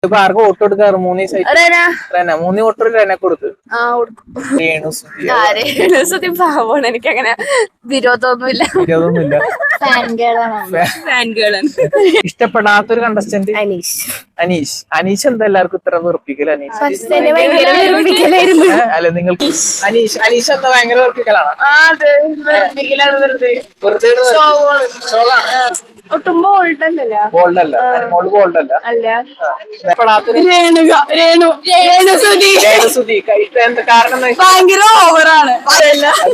ഇപ്പൊ ആർക്കും വോട്ട് കൊടുക്കാറ്? 3 റെന 3 വോട്ട് റെനെ കൊടുത്ത്. രേണുസുതി പാവമാണ്. എനിക്ക് അങ്ങനെ വിരോധമൊന്നുമില്ല. ഇഷ്ടപ്പെടാത്തൊരു കണ്ടസ്റ്റന്റ്? അനീഷ്. അനീഷ് എന്താ എല്ലാവർക്കും ഇത്ര വെറുപ്പിക്കൽ? അല്ല നിങ്ങൾക്ക് അനീഷ് എന്താ ഭയങ്കര വെറുപ്പിക്കലാണോ? ഒട്ടും ബോൾഡല്ല. രേണുസുതി കാരണം ഭയങ്കര ഓവറാണ്.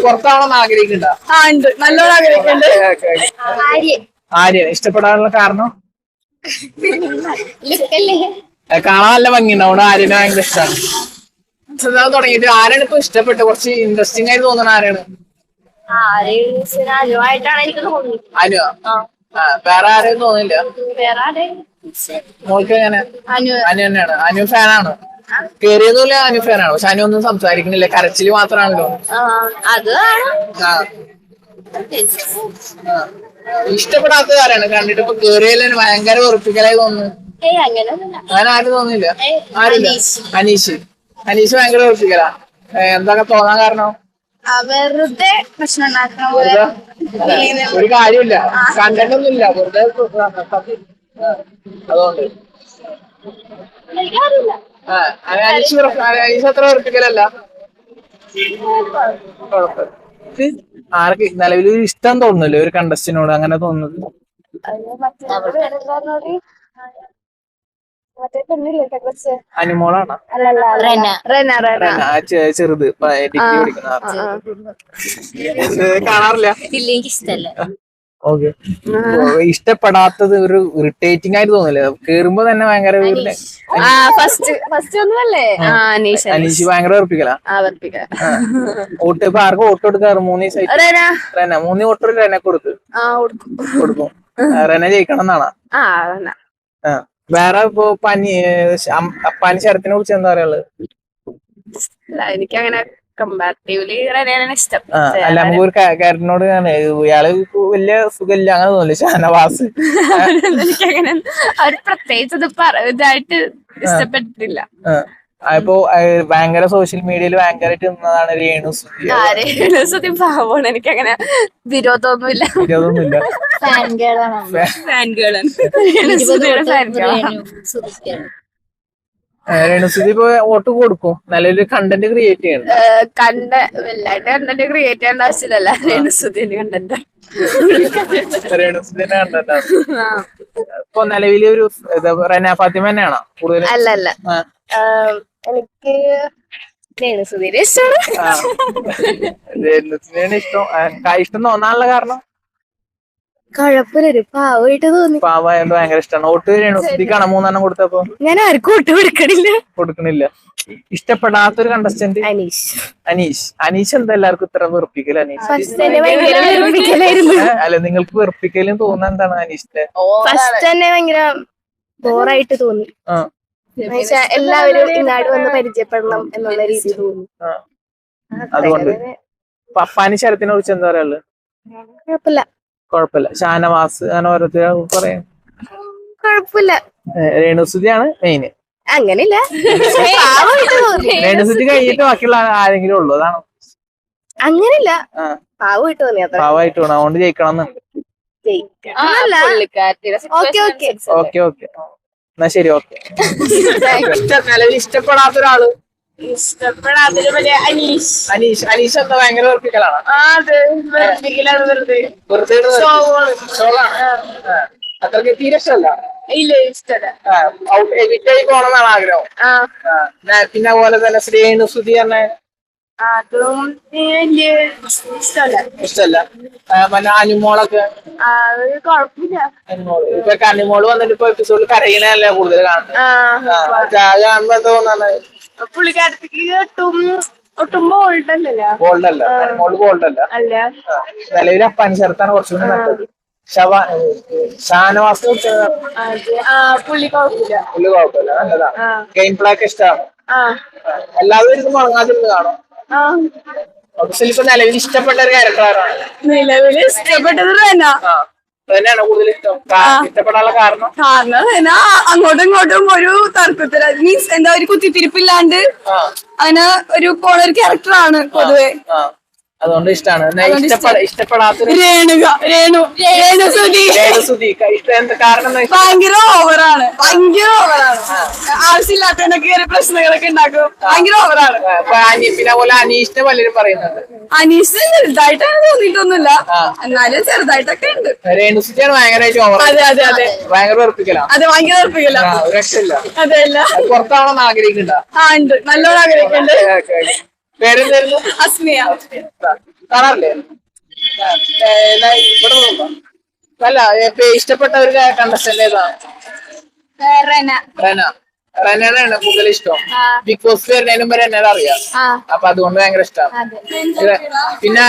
പുറത്താവണമെന്ന് ആഗ്രഹിക്കുന്നുണ്ട്. നല്ലോണം ആഗ്രഹിക്കുന്നുണ്ട്. ആര്യൻ ഇഷ്ടപ്പെടാനുള്ള കാരണം കാണാൻ നല്ല ഭംഗിയുണ്ടാവും. ആര്യനെ ഭയങ്കര ഇഷ്ടമാണ്. തുടങ്ങിയിട്ട് ആരാണ് ഇപ്പൊ ഇഷ്ടപ്പെട്ട് കുറച്ച് ഇൻട്രസ്റ്റിംഗ് ആയിട്ട് തോന്നുന്നത്? ആരാണ്? അനു. വേറെ ആരെയും തോന്നില്ല? മോൾക്ക് എങ്ങനെ? അനു തന്നെയാണ്. അനു ഫാനാണ്. കേറിയതുമില്ല അനു ഫാനാണ്. പക്ഷെ അനു ഒന്നും സംസാരിക്കുന്നില്ല, കരച്ചില് മാത്രമാണല്ലോ. ഇഷ്ടപ്പെടാത്തത് ആരാണ്? കണ്ടിട്ട് ഇപ്പൊ കേറിയതിൽ ഭയങ്കര വെറുപ്പിക്കലായി തോന്നുന്നു. അങ്ങനെ ആരും തോന്നില്ല? ആരില്ല. അനീഷ് ഭയങ്കര വെറുപ്പിക്കലാ. എന്തൊക്കെ തോന്നാൻ കാരണം? വെറുതെ പ്രശ്നം ഒരു കാര്യമില്ല, കണ്ടന്റ് ഒന്നുമില്ല, വെറുതെ. അതുകൊണ്ട് അനീഷ് അത്ര വെറുപ്പിക്കലല്ല. ആർക്ക് നിലവിൽ ഇഷ്ടം തോന്നുന്നില്ല ഒരു കണ്ടസ്റ്റിനോട്? അങ്ങനെ തോന്നുന്നത് അനുമോളാണ്. ചെറുത് ഡിഗ്രി പഠിക്കുന്ന. കാണാറില്ല? ഓക്കെ. ഇഷ്ടപ്പെടാത്തത് ഒരു ഇറിറ്റേറ്റിംഗ് ആയിട്ട് തോന്നില്ലേ? കേറുമ്പോ തന്നെ ഭയങ്കര അനീഷ് ഭയങ്കര വെറുപ്പിക്കലാ. വോട്ട് ഇപ്പൊ ആർക്കും വോട്ട് കൊടുക്കാറ്? 3 റെന 3 വോട്ട് റെനെ കൊടുക്കും. റെന ജയിക്കണം എന്നാണ്. വേറെ ഇപ്പൊ അപ്പാനി ശരത്തിനെ കുറിച്ച് എന്താ പറയാനുള്ളത്? എനിക്കങ്ങനെ കമ്പാരിറ്റീവ്ലി ഇഷ്ടം. അല്ല, നമുക്ക് ഒരു കാരറ്റിനോട് ഇയാള് വലിയ സുഖമില്ല അങ്ങനെ തോന്നില്ല. ഷാനവാസ് എനിക്കങ്ങനെ ഒരു പ്രത്യേകിച്ച് ഇതായിട്ട് ഇഷ്ടപ്പെട്ടിട്ടില്ല. അപ്പൊ ഭയങ്കര സോഷ്യൽ മീഡിയയിൽ ഭയങ്കരമായിട്ട് നിന്നതാണ് രേണുസുതി പാവമാണ്. എനിക്കങ്ങനെ വിരോധമൊന്നുമില്ല. രേണുസുതി ഇപ്പൊ വോട്ട് കൊടുക്കും. നല്ലൊരു കണ്ടന്റ് ക്രിയേറ്റ് ചെയ്യണം. വലുതായിട്ട് കണ്ടന്റ് ക്രിയേറ്റ് ചെയ്യേണ്ട ആവശ്യമില്ലല്ല. രേണുസുതിന്റെ കണ്ടന്റ് ഇപ്പൊ നിലവില് ഒരു റെന ഫാത്തിമ തന്നെയാണോ കൂടുതൽ? അല്ല, എനിക്ക് രേണുസുതിനെ ഇഷ്ടമാണ്. രേണുസുതിനെ ഇഷ്ടം തോന്നാനുള്ള കാരണം? കുഴപ്പമില്ല, പാവമായിട്ട് തോന്നി. പാവമായിട്ട് ഭയങ്കര ഇഷ്ടമാണ്. വോട്ട് രേണുസുതിക്കാണ് 3 കൊടുത്തപ്പോ? ഞാൻ ആർക്കും വോട്ട് കൊടുക്കണില്ല. ഇഷ്ടപ്പെടാത്തൊരു കണ്ടസ്റ്റന്റ്? അനീഷ് എന്താ എല്ലാവർക്കും ഇത്ര വെറുപ്പിക്കൽ? അല്ല, നിങ്ങൾക്ക് വെറുപ്പിക്കലും തോന്നുന്ന എന്താണ് അനീഷിന്റെ? ഫസ്റ്റ് തന്നെ ഭയങ്കര ബോറായിട്ട് തോന്നി. എല്ലാവരും ഇങ്ങാട് വന്ന് പരിചയപ്പെടണം എന്നുള്ള രീതി തോന്നി. അതുകൊണ്ട് അപ്പാനി ശരത്തിനെ കുറിച്ച് എന്താ പറയാനുള്ളത്? കുഴപ്പമില്ല. ഷാനവാസ് അങ്ങനെ ഓരോരുത്തർ പറയാം. കുഴപ്പമില്ല. രേണുസുതിയാണ് മെയിന്. അങ്ങനെയില്ല, രേണുസുതി കഴിഞ്ഞിട്ട് ബാക്കിയുള്ള ആരെങ്കിലും ഉള്ളൂ? അതാണോ? അങ്ങനെയില്ല, പാവമായിട്ട് തോന്നി. പാവമായിട്ട് തോന്നി, അതുകൊണ്ട് ജയിക്കണം എന്നുണ്ട്. ഓക്കെ എന്നാ ശരി. ഓക്കെ. നിലവിൽ ഇഷ്ടപ്പെടാത്ത ഒരാള്? അനീഷ് എന്താ ഭയങ്കര വെറുപ്പിക്കലാണോ? അത്രക്ക് തീരെ ഇഷ്ടമല്ല. വിറ്റായി പോണെന്നാണ് ആഗ്രഹം. പിന്നെ അതുപോലെ തന്നെ രേണുസുതി തന്നെ ഇഷ്ടല്ല. പിന്നെ അനുമോളൊക്കെ ഇപ്പൊ അനുമോള് വന്നിട്ട് ഇപ്പൊ എപ്പിസോഡിൽ കരയണല്ലേ കൂടുതൽ കാണുന്നത്. കാണുമ്പോ എന്താ തോന്നാണ്? പുള്ളിക്കാരത്തേക്ക് ഒട്ടും ബോൾഡല്ല. അനുമോള് ബോൾഡല്ല. നിലവിൽ അപ്പാനി ശരത്താണ് കുറച്ചുകൂടി നല്ലത്. ഷാനവാസ് പുള്ളി കുഴപ്പമില്ല, നല്ലതാണ്. ഗെയിം പ്ലേ ഒക്കെ ഇഷ്ടമാണ്. എല്ലാവരും ഇത് മുടങ്ങാതിരുന്ന് കാണും. ഇപ്പൊ നിലവിൽ ഇഷ്ടപ്പെട്ട ഒരു ക്യാരക്ടറാണ്? നിലവിൽ ഇഷ്ടപ്പെട്ടത് തന്നെയാണ് കൂടുതൽ ഇഷ്ടം ഇഷ്ടപ്പെടാനുള്ള കാരണം കാരണം എന്നാ അങ്ങോട്ടും ഇങ്ങോട്ടും ഒരു തർക്കത്തില് മീൻസ് എന്താ ഒരു കുത്തിത്തിരിപ്പില്ലാണ്ട് അങ്ങനെ ഒരു പോണ ഒരു ക്യാരക്ടറാണ് പൊതുവെ. അതുകൊണ്ട് ഇഷ്ടമാണ്. ഇഷ്ടപ്പെടാത്തൊരു രേണുസുതി സുധി കാരണം ഭയങ്കര ഓവറാണ്. ആവശ്യമില്ലാത്തതിനൊക്കെ പ്രശ്നങ്ങളൊക്കെ ഉണ്ടാക്കും. ഭയങ്കര ഓവറാണ്. പിന്നെ പോലെ അനീഷിനെ പലരും പറയുന്നുണ്ട്. അനീഷ് ചെറുതായിട്ടാണ് തോന്നിയിട്ടൊന്നുമില്ല, എന്നാലും ചെറുതായിട്ടൊക്കെ ഉണ്ട്. രേണുസുതിയാണ് ഭയങ്കരമായിട്ട് ഓവർ. അതെ അതെ അതെ ഭയങ്കര വെറുപ്പിക്കലാണ്. അതെ ഭയങ്കര ഉറപ്പിക്കില്ല. രക്ഷയില്ല. അതെ അല്ല പുറത്താവണമെന്ന് ആഗ്രഹിക്കണ്ട. ഉണ്ട്, നല്ലോണം ആഗ്രഹിക്കുന്നുണ്ട്. പേരെന്തായിരുന്നു? അസ്മിയ. കാണാറില്ലേ? ഇവിടെ നോക്കാം. അല്ല ഇഷ്ടപ്പെട്ട ഒരു കണ്ടസ്റ്റന്റ് ഏതാണ്? റെനയാണ് കൂടുതൽ ഇഷ്ടം. ബിഗ് ബോസ് വരുന്നതിന് മുമ്പ് റെനയുടെ അറിയാം, അപ്പൊ അതുകൊണ്ട് ഭയങ്കര ഇഷ്ടമാണ്. പിന്നെ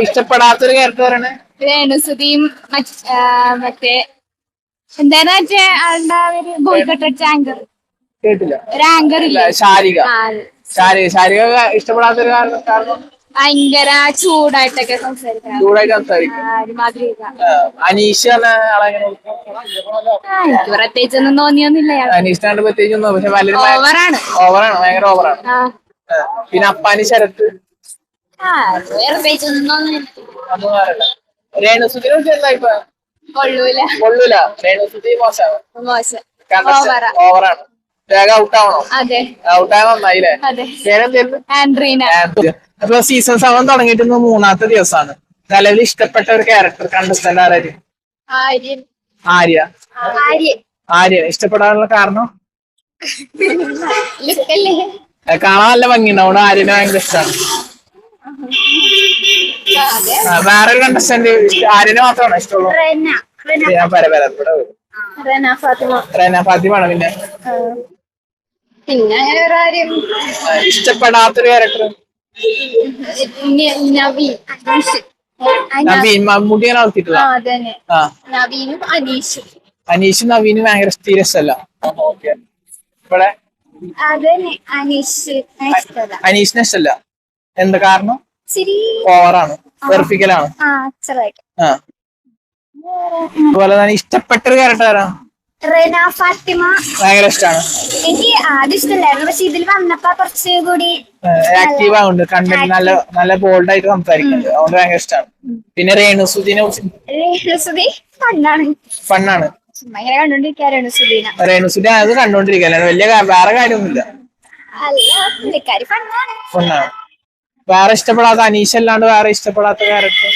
ഇഷ്ടപ്പെടാത്തൊരു ക്യാരക്ടർ പറയണേ? രേണുസുതിയും മറ്റേ എന്തായാലും മറ്റേ ആളുടെ ബോയ്ക്കട്ട ആങ്കർ കേട്ടില്ല. ഒരു ആങ്കർ ഇല്ല, ശാരിക. ശാരിക ഇഷ്ടപ്പെടാത്തൊരു കാരണം ഭയങ്കര ചൂടായിട്ടൊക്കെ സംസാരിക്കും. ഒരുമാതിരി അനീഷ് എന്ന ആളെങ്ങനെ? എനിക്ക് പ്രത്യേകിച്ചൊന്നും തോന്നിയൊന്നുമില്ല. അനീഷിനാണ്ട് പ്രത്യേകിച്ചൊന്നും, പക്ഷെ ഓവറാണ്, ഭയങ്കര ഓവറാണ്. പിന്നെ അപ്പാനി ശരത്ത് പ്രത്യേകിച്ചൊന്നും തോന്നുന്നില്ല. അതൊന്നും അറിയില്ല. രേണുസുതിനെ കുറിച്ച് എന്താ ഇപ്പൊ? കൊള്ളൂല. രേണുസുതി മോശം, ഓവറാണ്. വേഗം ഔട്ടാവണോ? ഔട്ടായ നന്നായില്ലേ? പേരെന്തായിരുന്നു? ആൻഡ്രീന. അപ്പൊ സീസൺ 7 തുടങ്ങിയിട്ട് 3ാമത്തെ ദിവസമാണ്. നിലവിൽ ഇഷ്ടപ്പെട്ട ഒരു ക്യാരക്ടർ കണ്ടസ്റ്റന്റ് ആരായിരുന്നു? ആര്യ. ഇഷ്ടപ്പെടാനുള്ള കാരണം? കാണാൻ നല്ല ഭംഗിയുണ്ടാവും. ആര്യനെ ഭയങ്കര ഇഷ്ടമാണ്. വേറൊരു കണ്ടസ്റ്റന്റ് ആര്യനെ മാത്രമാണോ ഇഷ്ടമുള്ളൂ? റെന ഫാത്തിമാണ്. പിന്നെ ഇഷ്ടപ്പെടാത്തൊരു ക്യാരക്ടർ? നവീൻ. മമ്മൂട്ടിയാണ് വളർത്തിയിട്ടുള്ള. അനീഷും നവീനും ഭയങ്കര സ്ഥിരസ്ഥല്ല. ഇവിടെ അനീഷിനെ ഇഷ്ടല്ല. എന്താ കാരണം? ഓവറാണ്, വെറുപ്പിക്കലാണ്. അതുപോലെ തന്നെ ഇഷ്ടപ്പെട്ടൊരു ക്യാരക്ടർ ആരാ? റെന ഫാത്തിമ ഭയങ്കര ഇഷ്ടമാണ്. എനിക്ക് ആദ്യം ഇഷ്ടമല്ലായിരുന്നു, പക്ഷെ ഇതിൽ വന്നപ്പോ കുറച്ചുകൂടി ആക്റ്റീവ് ആവുന്നുണ്ട്, കണ്ടന്റ് നല്ല ബോൾഡ് ആയിട്ട് സംസാരിക്കുന്നുണ്ട്, അതുകൊണ്ട് ഭയങ്കര ഇഷ്ടമാണ്. പിന്നെ രേണുസുതിനെ കുറിച്ച് ഫണ്ണാണ്. രേണുസുതി അത് കണ്ടോണ്ടിരിക്കല്ലേ, വലിയ വേറെ കാര്യമൊന്നുമില്ല. ഫണ്ണാണ്. വേറെ ഇഷ്ടപ്പെടാത്ത അനീഷ് അല്ലാണ്ട് വേറെ ഇഷ്ടപ്പെടാത്ത ക്യാരക്ടർ?